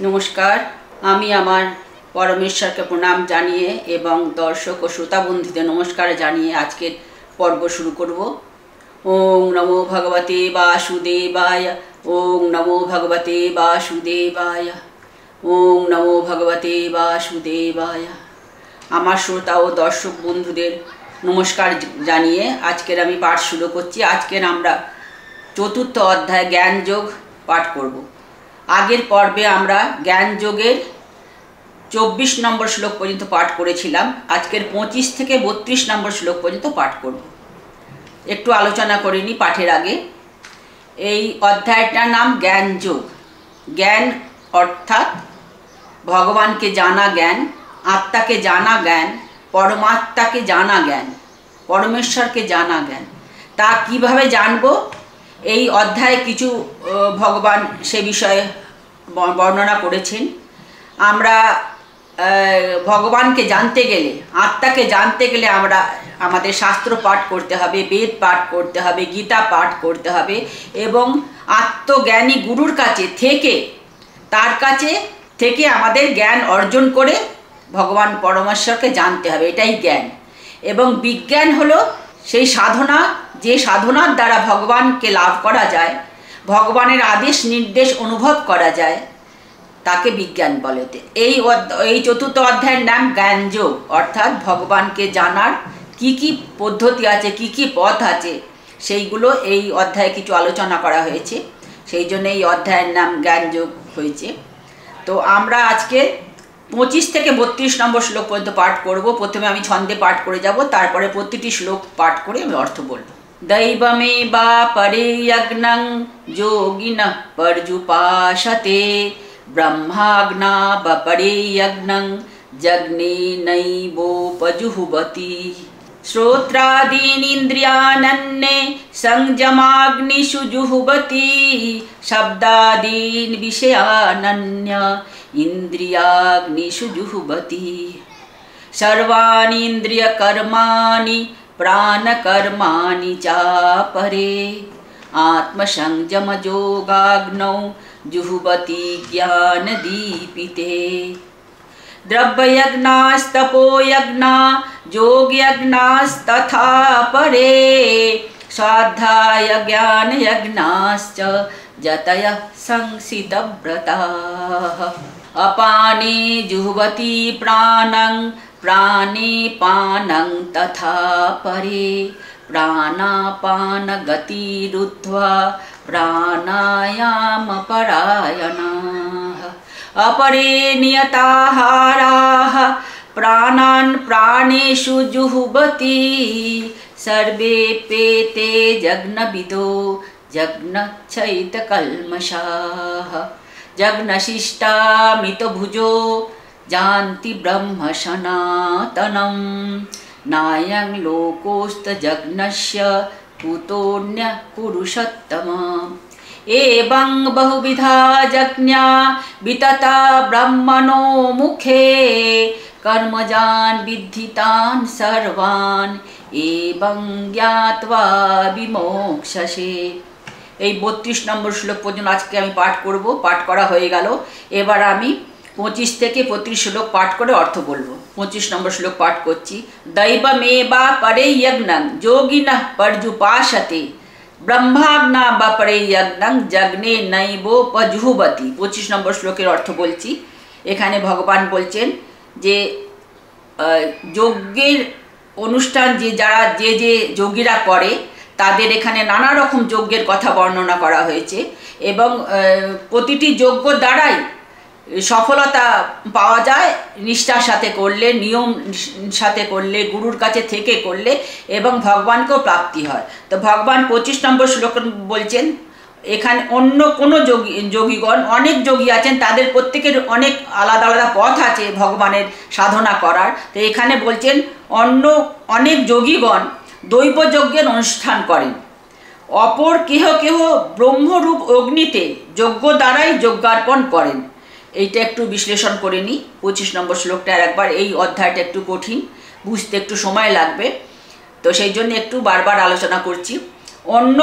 नमस्कार आमी आमार परमेश्वर के प्रणाम जानिए एवं दर्शक और श्रोता बंधुदेर नमस्कार जानिए आजकेर पर्व शुरू करब। ओं नमो भगवते वासुदेवाय, ओं नमो भगवते वासुदेवाय, ओं नमो भगवते वासुदेवाय। आमार श्रोता और दर्शक बंधुदेर नमस्कार जानिए आजकेर आमी पाठ शुरू करछि। आजकेर आमरा चतुर्थ अध्याय ज्ञान योग पाठ करब। आगेर पर्वे आमरा ज्ञान योगेर 24 नम्बर श्लोक पर्यन्त पाठ करेछिलाम। आजकेर 25 থেকে 32 नम्बर श्लोक पर्यन्त पाठ करब। एकटू आलोचना करे नि पाठेर आगे। এই अध्यायटार नाम ज्ञान योग। ज्ञान अर्थात भगवान के जाना ज्ञान, आत्मा के जाना ज्ञान, परमात्मा के जाना ज्ञान, परमेश्वर के जाना ज्ञान। ता किभाबे जानबो এই অধ্যায়ে কিছু ভগবান সে বিষয়ে বর্ণনা করেছেন। আমরা ভগবানকে জানতে গেলে, আত্মাকে জানতে গেলে আমরা আমাদের শাস্ত্র পাঠ করতে হবে, বেদ পাঠ করতে হবে, গীতা পাঠ করতে হবে এবং আত্মজ্ঞানী গুরুর কাছে থেকে তার কাছে থেকে আমাদের জ্ঞান অর্জন করে ভগবান পরমেশ্বরকে জানতে হবে। এটাই জ্ঞান। এবং বিজ্ঞান হলো সেই সাধনা, যে সাধনার দ্বারা ভগবানকে লাভ করা যায়, ভগবানের আদেশ নির্দেশ অনুভব করা যায়, তাকে বিজ্ঞান বলে। এই চতুর্থ অধ্যায়ের নাম জ্ঞান যোগ, অর্থাৎ ভগবানকে জানার কি কি পদ্ধতি আছে, কি কি পথ আছে, সেইগুলো এই অধ্যায়ে কিছু আলোচনা করা হয়েছে। সেই জন্য এই অধ্যায়ের নাম জ্ঞান যোগ হয়েছে। তো আমরা আজকে 25 থেকে 32 নম্বর শ্লোক পর্যন্ত পাঠ করব। প্রথমে আমি ছন্দে পাঠ করে যাব, তারপরে প্রতিটি শ্লোক পাঠ করে আমি অর্থ বলব। दैवमे वा परे यज्ञं योगिनः पर्युपासते, ब्रह्माग्ना वा परे यज्ञं जग्ने नैवोपजुह्वति। श्रोत्रादीनिन्द्रियानन्ये संयमाग्निषु जुह्वति, शब्दादीन् विषयानन्य इन्द्रियाग्निषु जुह्वति। सर्वाणि इन्द्रियकर्माणि प्राणकर्माणि चापरे, आत्मसंयमयोगाग्नौ जुह्वति ज्ञानदीपिते। द्रव्ययज्ञास्तपोयज्ञा योगयज्ञास्तथा परे, स्वाध्याय ज्ञानयज्ञाश्च जतयः संसितव्रताः। अपाने जुह्वति प्राणं प्राणे पानं तथा परे, प्राणापानगतिरुद्ध्वा प्राणायामपरायणाः। अपरे नियताहाराः प्राणान् प्राणेषु जुह्वति, सर्वेऽप्येते जग्नविदो जग्नच्छैतकल्मषाः। जग्नशिष्टामृतभुजो जानति ब्रह्म सनातनं, नायं लोकोऽस्तजग्नस्य कुतोऽन्यः पुरुषोत्तमा। एवं बहुविधा जज्ञा वितता ब्रह्मणो मुखे, कर्मजान् विद्धितान् सर्वान् एवं ज्ञात्वा विमोक्षसे। এই 32 নম্বর শ্লোক পর্যন্ত আজকে আমি পাঠ করব। পাঠ করা হয়ে গেল। এবার আমি 25 থেকে 35 শ্লোক পাঠ করে অর্থ বলবো। 25 নম্বর শ্লোক পাঠ করছি। दैवमेवा परे यज्ञं योगिनः पर्युपासते, ब्रह्माग्ना वा परे यज्ञं जग्ने नैवोपजुह्वति। 25 নম্বর শ্লোকের অর্থ বলছি। এখানে ভগবান বলছেন যে যজ্ঞের অনুষ্ঠান যারা যে যোগীরা করে তাদের এখানে নানা রকম যজ্ঞের কথা বর্ণনা করা হয়েছে এবং প্রতিটি যজ্ঞ দ্বারাই সফলতা পাওয়া যায় নিষ্ঠার সাথে করলে, নিয়ম সাথে করলে, গুরুর কাছে থেকে করলে এবং ভগবানকেও প্রাপ্তি হয়। তো ভগবান 25 নম্বর শ্লোক বলছেন এখানে অন্য কোনো যোগীগণ, অনেক যোগী আছেন, তাদের প্রত্যেকের অনেক আলাদা আলাদা পথ আছে ভগবানের সাধনা করার। তো এখানে বলছেন অনেক যোগীগণ দৈব যজ্ঞের অনুষ্ঠান করেন, অপর কেহ কেহ ব্রহ্মরূপ অগ্নিতে যজ্ঞ দ্বারাই যজ্ঞার্পণ করেন। এইটা একটু বিশ্লেষণ করে নিই। 25 নম্বর শ্লোকটা একবার। এই অধ্যায়টা একটু কঠিন, বুঝতে একটু সময় লাগবে, তো সেই জন্য একটু বারবার আলোচনা করছি। অন্য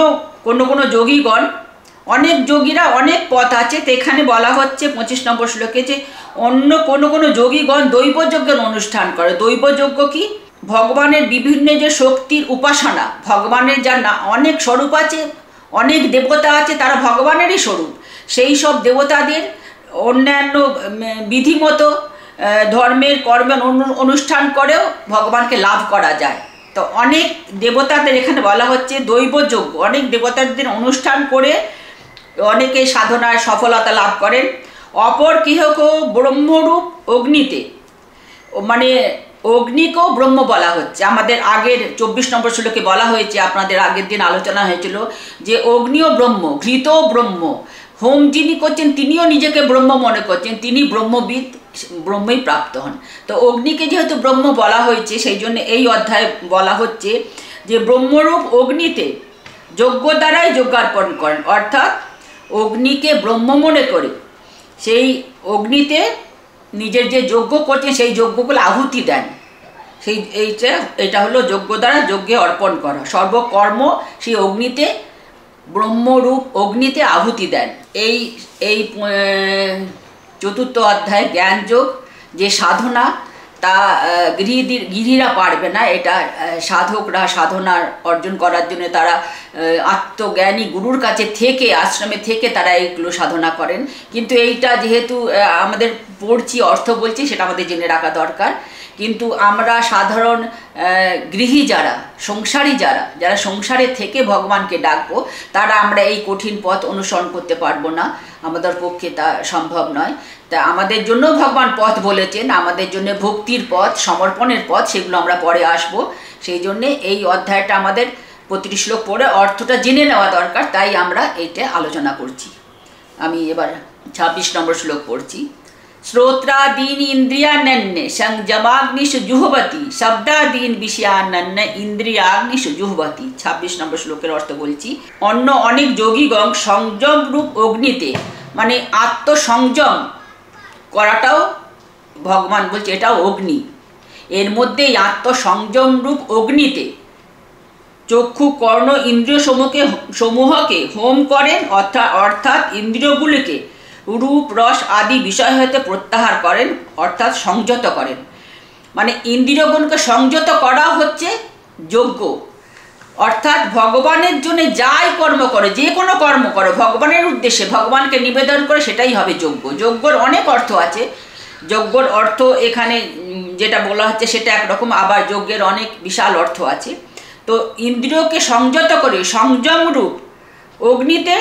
কোনো যোগীগণ অনেক যোগীরা অনেক পথ আছে, তো এখানে বলা হচ্ছে 25 নম্বর শ্লোকে যে অন্য কোনো যোগীগণ দৈবযজ্ঞের অনুষ্ঠান করে। দৈবযজ্ঞ কি? ভগবানের বিভিন্ন যে শক্তির উপাসনা, ভগবানের অনেক স্বরূপ আছে, অনেক দেবতা আছে, তারা ভগবানেরই স্বরূপ। সেই সব দেবতাদের অন্যান্য বিধিমতো ধর্মের কর্মের অনুষ্ঠান করেও ভগবানকে লাভ করা যায়। তো অনেক দেবতাদের এখানে বলা হচ্ছে দৈবযজ্ঞ, অনেক দেবতাদের অনুষ্ঠান করে অনেকে সাধনায় সফলতা লাভ করেন। অপর কেহক ব্রহ্মরূপ অগ্নিতে, মানে অগ্নিকেও ব্রহ্ম বলা হচ্ছে। আমাদের আগের 24 নম্বর শ্লোকে বলা হয়েছে, আপনাদের আগের দিন আলোচনা হয়েছিল যে অগ্নিও ব্রহ্ম, ঘৃতও ব্রহ্ম। হোম যিনি করছেন তিনিও নিজেকে ব্রহ্ম মনে করছেন, তিনি ব্রহ্মবিদ, ব্রহ্মই প্রাপ্ত হন। তো অগ্নিকে যেহেতু ব্রহ্ম বলা হয়েছে, সেই জন্য এই অধ্যায়ে বলা হচ্ছে যে ব্রহ্মরূপ অগ্নিতে যজ্ঞ দ্বারাই যজ্ঞার্পণ করেন, অর্থাৎ অগ্নিকে ব্রহ্ম মনে করে সেই অগ্নিতে নিজের যে যজ্ঞ করছেন সেই যজ্ঞগুলো আহুতি দেন। এটা হলো যজ্ঞ দ্বারা যজ্ঞে অর্পণ করা, সর্বকর্ম সেই অগ্নিতে, ব্রহ্মরূপ অগ্নিতে আহুতি দেন। এই 4th অধ্যায় জ্ঞানযোগ যে সাধনা, তা গৃহীরা পারবে না। এটা সাধকরা সাধনা অর্জন করার জন্য তারা আত্মজ্ঞানী গুরুর কাছে থেকে, আশ্রমে থেকে তারা এইগুলো সাধনা করেন। কিন্তু এইটা যেহেতু আমাদের পড়ছি, অর্থ বলছি, সেটা আমাদের জেনে রাখা দরকার। কিন্তু আমরা সাধারণ গৃহী যারা, সংসারী যারা সংসারে থেকে ভগবানকে ডাকবো, তারা আমরা এই কঠিন পথ অনুসরণ করতে পারবো না, আমাদের পক্ষে তা সম্ভব নয়। তা আমাদের জন্য ভগবান পথ বলেছেন, আমাদের জন্য ভক্তির পথ, সমর্পণের পথ, সেগুলো আমরা পরে আসব। সেই জন্যে এই অধ্যায়টা আমাদের প্রতিটি শ্লোক পড়ে অর্থটা জেনে নেওয়া দরকার, তাই আমরা এইটা আলোচনা করছি। আমি এবার 26 নম্বর শ্লোক পড়ছি। শ্রোত্রাদীন ইন্দ্রিয়ান্নে সংযমাগ্নিষু জুহবতি, শব্দাদীন বিষয়ান্নে ইন্দ্রিয়াগ্নিষু জুহবতি। 26 নম্বর শ্লোকের অর্থ বলছি। অন্য অনেক যোগীগণ সংযম রূপ অগ্নিতে, মানে আত্মসংযম করাটাও ভগবান বলছে এটাও অগ্নি। এর মধ্যে আত্মসংযম রূপ অগ্নিতে চক্ষু কর্ণ ইন্দ্রিয় সমূহকে হোম করেন, অর্থাৎ ইন্দ্রিয়গুলিকে রূপ রস আদি বিষয় হতে প্রত্যাহার করেন, অর্থাৎ সংযত করেন। মানে ইন্দ্রিয়গণকে সংযত করা হচ্ছে যজ্ঞ। অর্থাৎ ভগবানের জন্য যাই কর্ম করে, যে কোনো কর্ম করে ভগবানের উদ্দেশ্যে, ভগবানকে নিবেদন করে, সেটাই হবে যজ্ঞ। যজ্ঞর অনেক অর্থ আছে। যজ্ঞর অর্থ এখানে যেটা বলা হচ্ছে সেটা একরকম, আবার যজ্ঞের অনেক বিশাল অর্থ আছে। তো ইন্দ্রিয়কে সংযত করে সংযম রূপ অগ্নিতে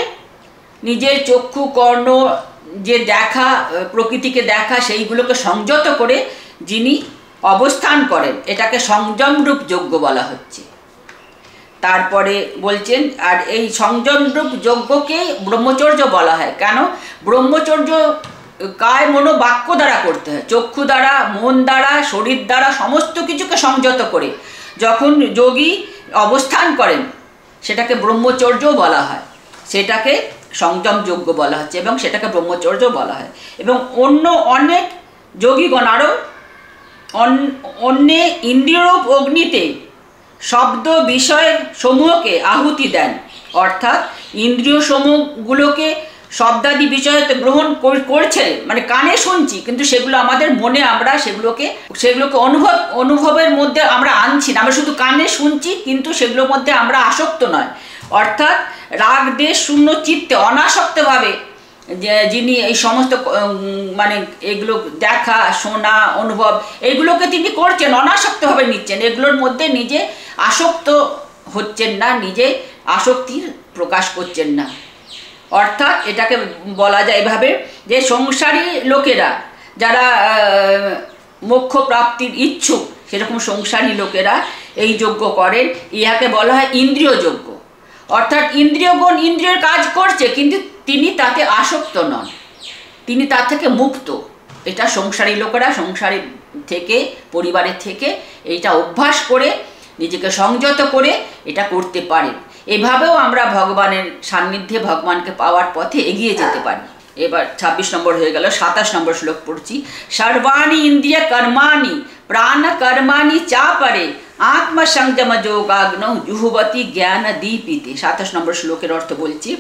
নিজের চক্ষু কর্ণ যে দেখা, প্রকৃতিকে দেখা, সেইগুলোকে সংযত করে যিনি অবস্থান করেন, এটাকে সংযম রূপ যজ্ঞ বলা হচ্ছে। তারপরে বলছেন, আর এই সংযম রূপ যজ্ঞকে ব্রহ্মচর্য বলা হয়। কেন? ব্রহ্মচর্য কায় মনো বাক্য দ্বারা করতে হয়, চক্ষু দ্বারা, মন দ্বারা, শরীর দ্বারা, সমস্ত কিছুকে সংযত করে যখন যোগী অবস্থান করেন, সেটাকে ব্রহ্মচর্য বলা হয়, সেটাকে সংযম যজ্ঞ বলা হচ্ছে এবং সেটাকে ব্রহ্মচর্য বলা হয়। এবং অন্য অনেক যোগীগণ আরও অন্য ইন্দ্রিয়রূপ অগ্নিতে শব্দ বিষয় সমূহকে আহুতি দেন, অর্থাৎ ইন্দ্রিয় সমূহগুলোকে শব্দাদি বিষয়তে গ্রহণ করছে, মানে কানে শুনছি, কিন্তু সেগুলো আমাদের মনে আমরা সেগুলোকে অনুভবের মধ্যে আমরা আনছি না। আমরা শুধু কানে শুনছি, কিন্তু সেগুলোর মধ্যে আমরা আসক্ত নয়। অর্থাৎ রাগ দেশ শূন্য চিত্তে অনাসক্তভাবে যিনি এই সমস্ত মানে এগুলো দেখা, শোনা, অনুভব, এগুলোকে তিনি করছেন, অনাসক্তভাবে নিচ্ছেন, এগুলোর মধ্যে নিজে আসক্ত হচ্ছেন না, নিজে আসক্তির প্রকাশ করছেন না। অর্থাৎ এটাকে বলা যায় এভাবে যে সংসারী লোকেরা যারা মোক্ষ প্রাপ্তির ইচ্ছুক, সেরকম সংসারী লোকেরা এই যজ্ঞ করেন। ইহাকে বলা হয় ইন্দ্রিয় যজ্ঞ। অর্থাৎ ইন্দ্রিয়গণ ইন্দ্রিয়ের কাজ করছে, কিন্তু তিনি তাতে আসক্ত নন, তিনি তার থেকে মুক্ত। এটা সংসারী লোকেরা সংসারী থেকে, পরিবারের থেকে এইটা অভ্যাস করে নিজেকে সংযত করে এটা করতে পারেন। এভাবেও আমরা ভগবানের সান্নিধ্যে, ভগবানকে পাওয়ার পথে এগিয়ে যেতে পারি। এবার 26 নম্বর হয়ে গেল। 27 নম্বর শ্লোক পড়ছি। সর্বাণি ইন্দ্রিয় কর্মাণি প্রাণ কর্মাণি চাপরে আত্মসংযম যোগাগ্ন জুহবতী জ্ঞান দীপিতে। 27 নম্বর শ্লোকের অর্থ বলছি।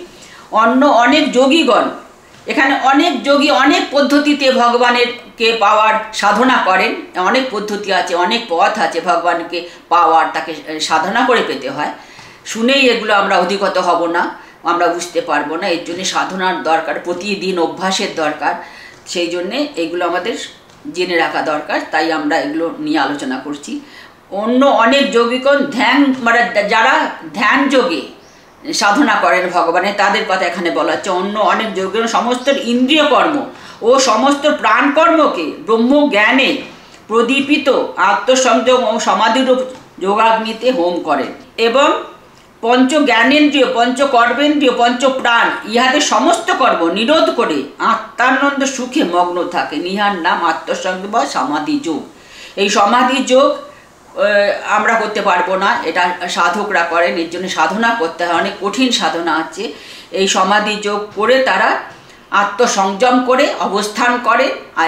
অন্য অনেক যোগীগণ, এখানে অনেক যোগী অনেক পদ্ধতিতে ভগবানেরকে পাওয়ার সাধনা করেন। অনেক পদ্ধতি আছে, অনেক পথ আছে ভগবানকে পাওয়ার, তাকে সাধনা করে পেতে হয়। শুনেই এগুলো আমরা অধিগত হব না, আমরা বুঝতে পারবো না। এর জন্যে সাধনার দরকার, প্রতিদিন অভ্যাসের দরকার। সেই জন্যে এগুলো আমাদের জেনে রাখা দরকার, তাই আমরা এগুলো নিয়ে আলোচনা করছি। অন্য অনেক যোগীগণ ধ্যান, মানে যারা ধ্যান যোগে সাধনা করেন ভগবানের, তাদের কথা এখানে বলা হচ্ছে। অন্য অনেক যোগীগণ সমস্ত ইন্দ্রিয় কর্ম ও সমস্ত প্রাণকর্মকে ব্রহ্মজ্ঞানে প্রদীপিত আত্মসংযম ও সমাধিরূপ যোগাগ্নিতে হোম করেন এবং পঞ্চ জ্ঞানেন্দ্রিয়, পঞ্চ কর্মেন্দ্রিয়, পঞ্চ প্রাণ ইহাদের সমস্ত কর্ম নিরোধ করে আত্মানন্দ সুখে মগ্ন থাকে। ইহার নাম আত্মসংযম বা সমাধি যোগ। এই সমাধি যোগ আমরা করতে পারবো না, এটা সাধকরা করেন। এর জন্য সাধনা করতে হয়, অনেক কঠিন সাধনা আছে। এই সমাধি যোগ করে তারা আত্মসংযম করে অবস্থান করে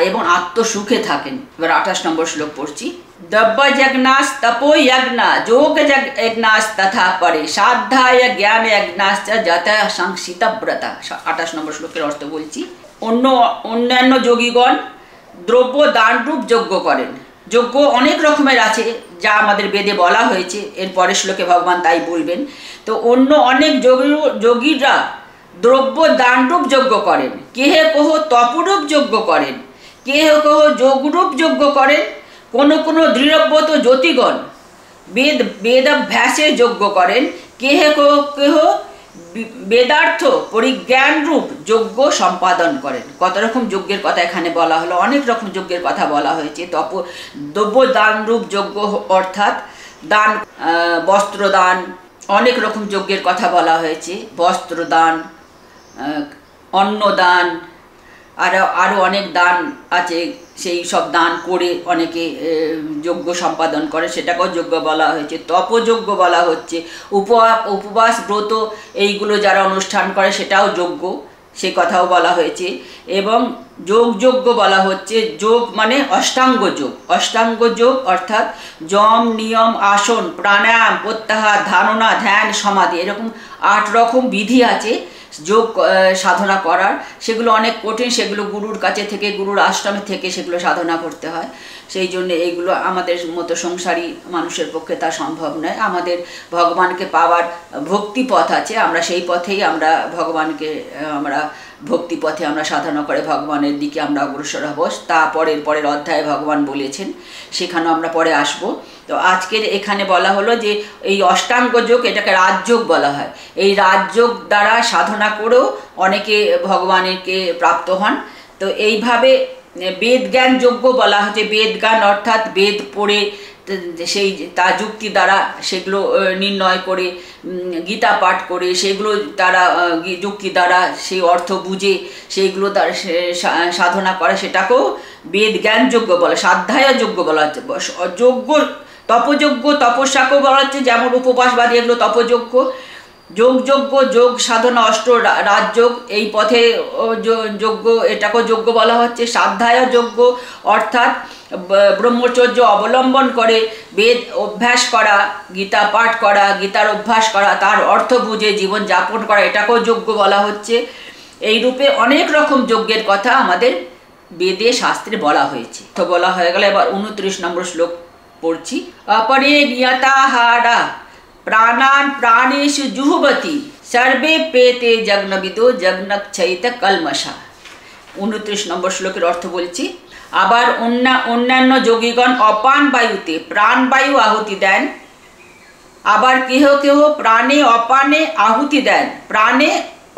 এবং আত্মসুখে থাকেন। এবার 28 নম্বর শ্লোক পড়ছি। দব্য যজ্ঞাস তপো যজ্ঞা যোগ যজ্ঞাস তথা পরে সাধ্যায় জ্ঞান যজ্ঞাশ্চ যথা সংসিত ব্রতা। 28 নম্বর শ্লোকের অর্থ বলছি। অন্যান্য যোগীগণ দ্রব্য দানরূপ যজ্ঞ করেন। যজ্ঞ অনেক রকমের আছে, যা আমাদের বেদে বলা হয়েছে। এর পরের শ্লোকে ভগবান তাই বলবেন। তো অন্য অনেক যোগীরা দ্রব্য দানরূপ যজ্ঞ করেন, কেহ কহ তপরূপ যজ্ঞ করেন, কেহ কহ যোগরূপ যজ্ঞ করেন। কোনো দৃঢ়ব্রত জ্যোতিগণ বেদাভ্যাসে যজ্ঞ করেন, কেহ কেহ বেদার্থ পরিজ্ঞান রূপ যজ্ঞ সম্পাদন করেন। কত রকম যজ্ঞের কথা এখানে বলা হলো, অনেক রকম যজ্ঞের কথা বলা হয়েছে। দ্রব্য দান রূপ যজ্ঞ অর্থাৎ দান, বস্ত্রদান, অনেক রকম যজ্ঞের কথা বলা হয়েছে। বস্ত্রদান, অন্নদান, আরও অনেক দান আছে। সেই সব দান করে অনেকে যজ্ঞ সম্পাদন করে, সেটাকেও যজ্ঞ বলা হয়েছে। তপযজ্ঞ বলা হচ্ছে। উপবাস ব্রত এইগুলো যারা অনুষ্ঠান করে সেটাও যজ্ঞ, সে কথাও বলা হয়েছে। এবং যোগ বলা হচ্ছে। যোগ মানে অষ্টাঙ্গ যোগ। অষ্টাঙ্গ যোগ অর্থাৎ যম, নিয়ম, আসন, প্রাণায়াম, প্রত্যাহার, ধারণা, ধ্যান, সমাধি, এরকম 8 রকম বিধি আছে যোগ সাধনা করার। সেগুলো অনেক কঠিন, সেগুলো গুরুর কাছে থেকে, গুরুর আশ্রমে থেকে সেগুলো সাধনা করতে হয়। সেই জন্য এইগুলো আমাদের মতো সংসারী মানুষের পক্ষে তা সম্ভব নয়। আমাদের ভগবানকে পাওয়ার ভক্তি পথ আছে, আমরা সেই পথেই আমরা ভগবানকে, আমরা ভক্তি পথে আমরা সাধনা করে ভগবানের দিকে আমরা অগ্রসর হব। তা পরের অধ্যায়ে ভগবান বলেছেন, সেখানেও আমরা পরে আসব। তো আজকের এখানে বলা হলো যে এই অষ্টাঙ্গ যোগ, এটাকে রাজযোগ বলা হয়। এই রাজযোগ দ্বারা সাধনা করেও অনেকে ভগবানকে প্রাপ্ত হন। তো এইভাবে বেদ জ্ঞান যজ্ঞ বলা হচ্ছে। বেদ জ্ঞান অর্থাৎ বেদ পড়ে সেই তার যুক্তি দ্বারা সেগুলো নির্ণয় করে, গীতা পাঠ করে সেগুলো তারা যুক্তি দ্বারা সেই অর্থ বুঝে সেইগুলো তার সাধনা করে, সেটাকেও বেদ জ্ঞান যজ্ঞ বলে। সাধ্যায় যজ্ঞ বলা হচ্ছে। যজ্ঞ, তপযজ্ঞ, তপস্যাকেও বলা হচ্ছে, যেমন উপবাসবাদী এগুলো তপযজ্ঞ। যোগ সাধনা, অষ্ট রাজযোগ, এই পথে যজ্ঞ, এটাকেও যজ্ঞ বলা হচ্ছে। সাধ্যায় যজ্ঞ অর্থাৎ ব্রহ্মচর্য অবলম্বন করে বেদ অভ্যাস করা, গীতা পাঠ করা, গীতার অভ্যাস করা, তার অর্থ বুঝে জীবন যাপন করা, এটাকেও যজ্ঞ বলা হচ্ছে। এই রূপে অনেক রকম যজ্ঞের কথা আমাদের বেদে শাস্ত্রে বলা হয়েছে। তো বলা হয়ে গেল। এবার 29 নম্বর শ্লোক পড়ছি। অপরে নিয়তাহারা প্রাণান প্রাণেষু জুহবতি সর্বে পেতে যজ্ঞবিদো যজ্ঞক্ষয়িত কলমশা। 29 নম্বর শ্লোকের অর্থ বলছি। আবার অন্যান্য যোগীগণ অপান বায়ুতে প্রাণবায়ু আহুতি দেন, আবার কেহ কেহ প্রাণে অপানে আহুতি দেন, প্রাণে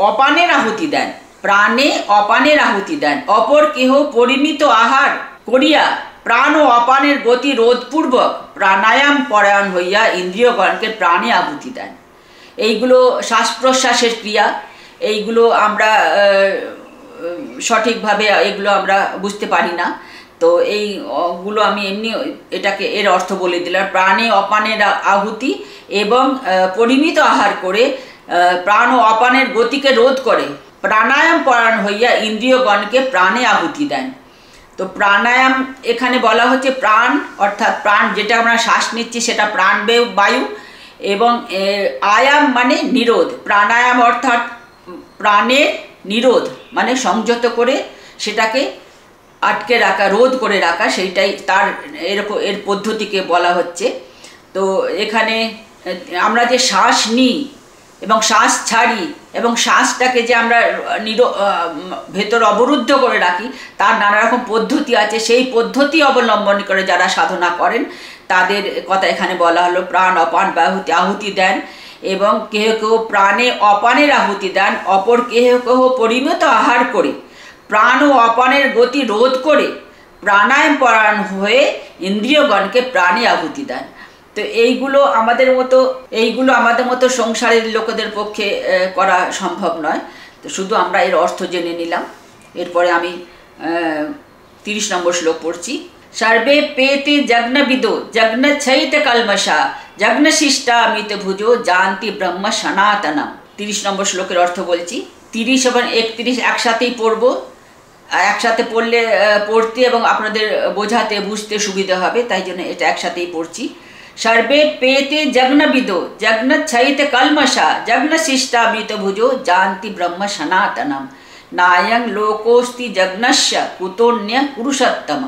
অপানের আহুতি দেন, প্রাণে অপানের আহুতি দেন। অপর কেহ পরিমিত আহার করিয়া প্রাণ ও অপানের গতি রোধপূর্বক প্রাণায়াম পরায়ণ হইয়া ইন্দ্রিয়গণকে প্রাণে আহুতি দেন। এইগুলো শ্বাস প্রশ্বাসের ক্রিয়া, এইগুলো আমরা সঠিকভাবে এগুলো আমরা বুঝতে পারি না। তো এইগুলো আমি এমনি এটাকে এর অর্থ বলে দিলাম। প্রাণে অপানের আহুতি এবং পরিমিত আহার করে প্রাণ ও অপানের গতিকে রোধ করে প্রাণায়াম পরায়ণ হইয়া ইন্দ্রিয়গণকে প্রাণে আহুতি দেন। তো প্রাণায়াম এখানে বলা হচ্ছে প্রাণ অর্থাৎ প্রাণ, যেটা আমরা শ্বাস নিচ্ছি সেটা প্রাণ বায়ু, এবং আয়াম মানে নিরোধ। প্রাণায়াম অর্থাৎ প্রাণের নিরোধ মানে সংযত করে সেটাকে আটকে রাখা, রোধ করে রাখা, সেইটাই তার এরকম এর পদ্ধতিকে বলা হচ্ছে। তো এখানে আমরা যে শ্বাস নিই এবং শ্বাস ছাড়ি এবং শ্বাসটাকে যে আমরা ভেতর অবরুদ্ধ করে রাখি, তার নানা রকম পদ্ধতি আছে। সেই পদ্ধতি অবলম্বন করে যারা সাধনা করেন তাদের কথা এখানে বলা হলো। প্রাণ অপান আহুতি দেন এবং কেহ কেহ প্রাণে অপানের আহুতি দেন, অপর কেহ কেহ পরিমিত আহার করে প্রাণ ও অপানের গতি রোধ করে প্রাণায়াম পরায়ণ হয়ে ইন্দ্রিয়গণকে প্রাণে আহুতি দেন। তো এইগুলো আমাদের মতো সংসারের লোকেদের পক্ষে করা সম্ভব নয়। তো শুধু আমরা এর অর্থ জেনে নিলাম। এরপরে আমি 30 নম্বর শ্লোক পড়ছি। সর্বে পেতে যজ্ঞবিদো যজ্ঞচ্ছৈত কলমশা যজ্ঞশিষ্টা অমিত ভুজো জানতি ব্রহ্ম সনাতনম। 30 নম্বর শ্লোকের অর্থ বলছি। 30 এবং 31 একসাথেই পড়বো। একসাথে পড়তে এবং আপনাদের বোঝাতে বুঝতে সুবিধা হবে, তাই জন্য এটা একসাথেই পড়ছি। সর্বে পেতে যজ্ঞবিদো যজ্ঞচ্ছৈত কলমশা যজ্ঞশিষ্টা অমিত ভুজো জানতি ব্রহ্ম সনাতনম নায়ং লোকোস্তি যজ্ঞস্য কুতোন্য পুরুষোত্তম।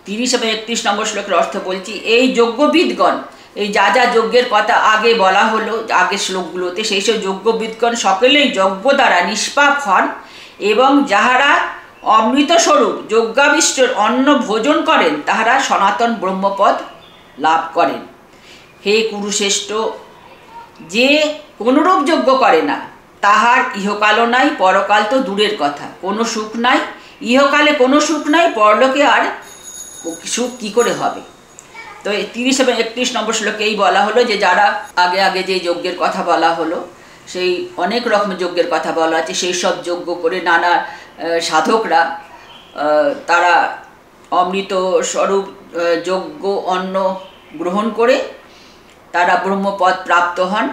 30 এবং 31 নম্বর শ্লোকের অর্থ বলছি। এই যজ্ঞবিদগণ, এই যা যা যজ্ঞের কথা আগে বলা হলো আগের শ্লোকগুলোতে, সেই সব যজ্ঞবিদগণ সকলেই যজ্ঞ দ্বারা নিষ্পাপ হন এবং যাহারা অমৃতস্বরূপ যজ্ঞাবিষ্টর অন্ন ভোজন করেন তাহারা সনাতন ব্রহ্মপদ লাভ করেন। হে কুরুশ্রেষ্ঠ, যে কোনরূপ যজ্ঞ করে না তাহার ইহকালও নাই, পরকাল তো দূরের কথা, কোনো সুখ নাই। ইহকালে কোনো সুখ নাই, পরলোকে আর সুখ কী করে হবে। তো 30 এবং 31 নম্বর শ্লোকেই বলা হলো যে যারা আগে যে যজ্ঞের কথা বলা হলো, সেই অনেক রকম যজ্ঞের কথা বলা আছে। সেই সব যজ্ঞ করে নানা সাধকরা তারা অমৃত স্বরূপ যজ্ঞ অন্ন গ্রহণ করে তারা ব্রহ্মপদ প্রাপ্ত হন।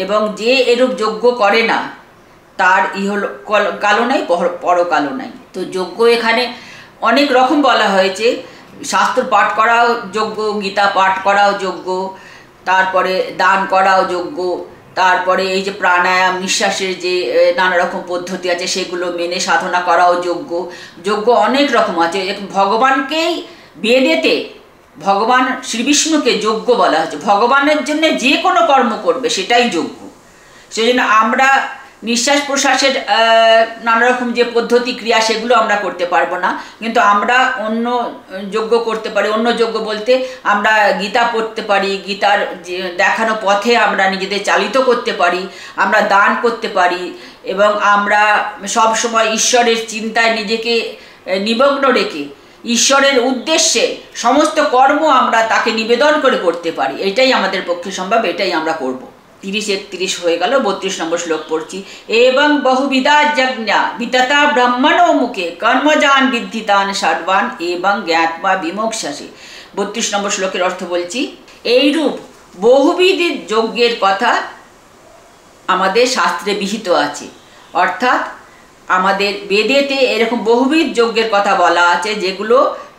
এবং যে এরূপ যজ্ঞ করে না তার কালো নাই, পরকালও নাই। তো যজ্ঞ এখানে অনেক রকম বলা হয়েছে। শাস্ত্র পাঠ করাও যজ্ঞ, গীতা পাঠ করাও যজ্ঞ, তারপরে দান করাও যজ্ঞ, তারপরে এই যে প্রাণায়াম নিঃশ্বাসের যে নানা রকম পদ্ধতি আছে সেগুলো মেনে সাধনা করাও যজ্ঞ। যজ্ঞ অনেক রকম আছে। ভগবানকেই বেদেতে ভগবান শ্রীবিষ্ণুকে যজ্ঞ বলা হচ্ছে। ভগবানের জন্য যে কোনো কর্ম করবে সেটাই যজ্ঞ। সেই জন্য আমরা নিঃশ্বাস প্রশ্বাসের নানা রকম যে পদ্ধতি ক্রিয়া সেগুলো আমরা করতে পারবো না, কিন্তু আমরা অন্য যজ্ঞ করতে পারি। অন্য যজ্ঞ বলতে আমরা গীতা পড়তে পারি, গীতার যে দেখানো পথে আমরা নিজেদের চালিত করতে পারি, আমরা দান করতে পারি এবং আমরা সব সময় ঈশ্বরের চিন্তায় নিজেকে নিমগ্ন রেখে ঈশ্বরের উদ্দেশ্যে সমস্ত কর্ম আমরা তাকে নিবেদন করে করতে পারি। এটাই আমাদের পক্ষে সম্ভব, এটাই আমরা করব। 30-31 হয়ে গেল। 32 নম্বর শ্লোক পড়ছি। এবং বহুবিধা যজ্ঞা বিততা ব্রহ্মণো মুখে কর্মজান বিদ্ধিতান ষাডবান এবং জ্ঞাতবা বিমোক্ষাসে। 32 নম্বর শ্লোকের অর্থ বলছি। এইরূপ বহুবিধ যজ্ঞের কথা আমাদের শাস্ত্রে বিহিত আছে, অর্থাৎ আমাদের বেদেতে এরকম বহুবিধ যজ্ঞের কথা বলা আছে যেগুলো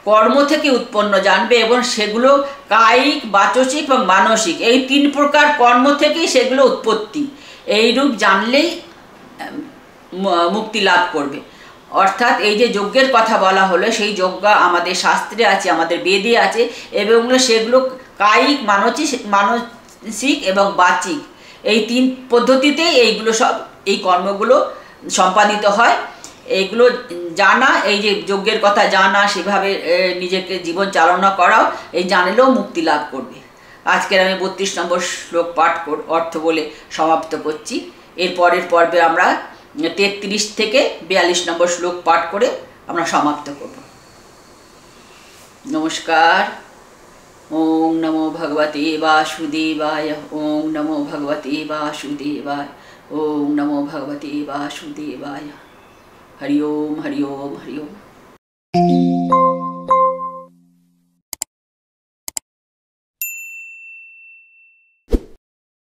কর্ম থেকে উৎপন্ন জানবে এবং সেগুলো কায়িক, বাচসিক এবং মানসিক এই 3 প্রকার কর্ম থেকেই সেগুলো উৎপত্তি। এইরূপ জানলেই মুক্তি লাভ করবে। অর্থাৎ এই যে যজ্ঞের কথা বলা হলো সেই যজ্ঞ আমাদের শাস্ত্রে আছে, আমাদের বেদে আছে এবং সেগুলো কায়িক, মানসিক এবং বাচিক এই 3 পদ্ধতিতেই এইগুলো সব এই কর্মগুলো সম্পাদিত হয়। এইগুলো জানা, এই যে যজ্ঞের কথা জানা, সেভাবে নিজেকে জীবন চালনা করাও, এই জানলেও মুক্তি লাভ করবে। আজকের আমি 32 নম্বর শ্লোক পাঠ অর্থ বলে সমাপ্ত করছি। এর পরের পর্বে আমরা 33 থেকে 42 নম্বর শ্লোক পাঠ করে আমরা সমাপ্ত করব। নমস্কার। ওম নমো ভগবতে বাসুদেবায়। ওম নমো ভগবতে বাসুদেবায়। ওম নমো ভগবতে বাসুদেবায়। हरि ओम हरि ओम हरि ओम।